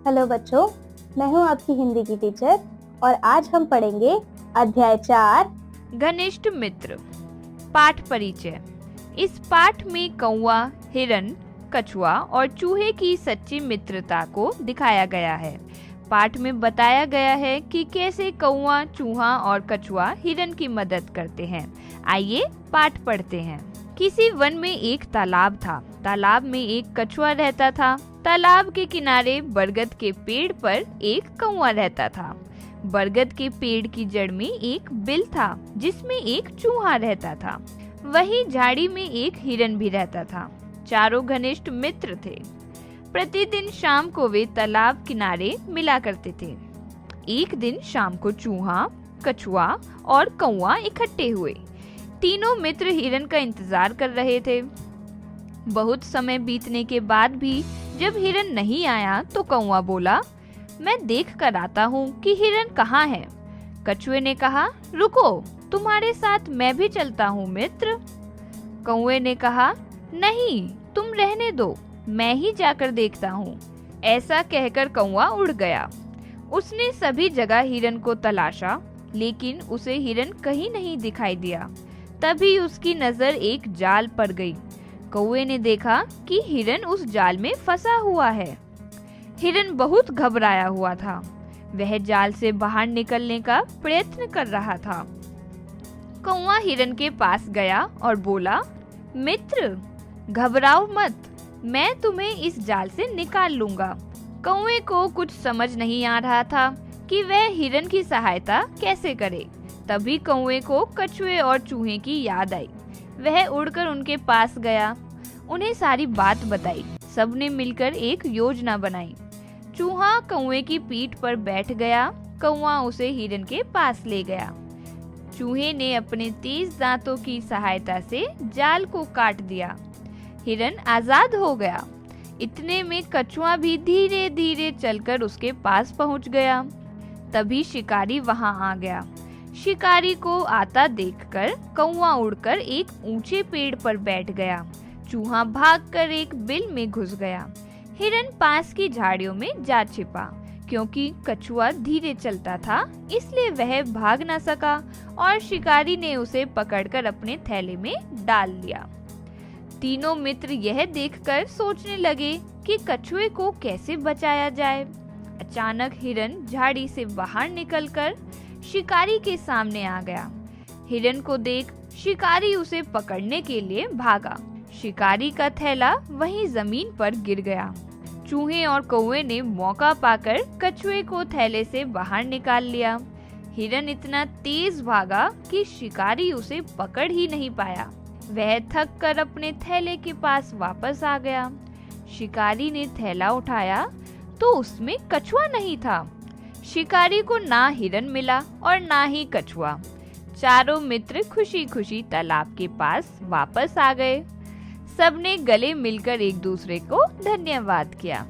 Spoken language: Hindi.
हेलो बच्चों, मैं हूं आपकी हिंदी की टीचर और आज हम पढ़ेंगे अध्याय 4 घनिष्ठ मित्र। पाठ परिचय। इस पाठ में कौवा, हिरन, कछुआ और चूहे की सच्ची मित्रता को दिखाया गया है। पाठ में बताया गया है कि कैसे कौवा, चूहा और कछुआ हिरन की मदद करते हैं। आइए पाठ पढ़ते हैं। किसी वन में एक तालाब था। तालाब में एक कछुआ रहता था। तालाब के किनारे बरगद के पेड़ पर एक कौवा रहता था। बरगद के पेड़ की जड़ में एक बिल था जिसमें एक चूहा रहता था। वही झाड़ी में एक हिरन भी रहता था। चारों घनिष्ठ मित्र थे। प्रतिदिन शाम को वे तालाब किनारे मिला करते थे। एक दिन शाम को चूहा, कछुआ और कौवा इकट्ठे हुए। तीनों मित्र हिरन का इंतजार कर रहे थे। बहुत समय बीतने के बाद भी जब हिरन नहीं आया तो कौवा बोला, मैं देख कर आता हूँ कि हिरन कहाँ है। कछुए ने कहा, रुको, तुम्हारे साथ मैं भी चलता हूँ मित्र। कौवे ने कहा, नहीं, तुम रहने दो, मैं ही जाकर देखता हूँ। ऐसा कहकर कौवा उड़ गया। उसने सभी जगह हिरन को तलाशा, लेकिन उसे हिरन कहीं नहीं दिखाई दिया। तभी उसकी नजर एक जाल पर गई। कौवे ने देखा कि हिरन उस जाल में फंसा हुआ है। हिरन बहुत घबराया हुआ था। वह जाल से बाहर निकलने का प्रयत्न कर रहा था। कौवा हिरन के पास गया और बोला, मित्र, घबराओ मत, मैं तुम्हें इस जाल से निकाल लूंगा। कौवे को कुछ समझ नहीं आ रहा था कि वह हिरन की सहायता कैसे करे। तभी कौवे को कछुए और चूहे की याद आई। वह उड़कर उनके पास गया, उन्हें सारी बात बताई। सबने मिलकर एक योजना बनाई। चूहा कौवे की पीठ पर बैठ गया। कौवा उसे हिरन के पास ले गया। चूहे ने अपने तेज दांतों की सहायता से जाल को काट दिया। हिरन आजाद हो गया। इतने में कछुआ भी धीरे धीरे चलकर उसके पास पहुंच गया। तभी शिकारी वहां आ गया। शिकारी को आता देखकर कौवा उड़कर एक ऊंचे पेड़ पर बैठ गया। चूहा भागकर एक बिल में घुस गया। हिरन पास की झाड़ियों में जा छिपा। क्योंकि कछुआ धीरे चलता था, इसलिए वह भाग न सका और शिकारी ने उसे पकड़कर अपने थैले में डाल लिया। तीनों मित्र यह देखकर सोचने लगे कि कछुए को कैसे बचाया जाए। अचानक हिरन झाड़ी से बाहर निकलकर शिकारी के सामने आ गया। हिरन को देख शिकारी उसे पकड़ने के लिए भागा। शिकारी का थैला वहीं जमीन पर गिर गया। चूहे और कौवे ने मौका पाकर कछुए को थैले से बाहर निकाल लिया। हिरन इतना तेज भागा कि शिकारी उसे पकड़ ही नहीं पाया। वह थक कर अपने थैले के पास वापस आ गया। शिकारी ने थैला उठाया तो उसमें कछुआ नहीं था। शिकारी को ना हिरन मिला और ना ही कछुआ। चारों मित्र खुशी खुशी तालाब के पास वापस आ गए। सबने गले मिलकर एक दूसरे को धन्यवाद किया।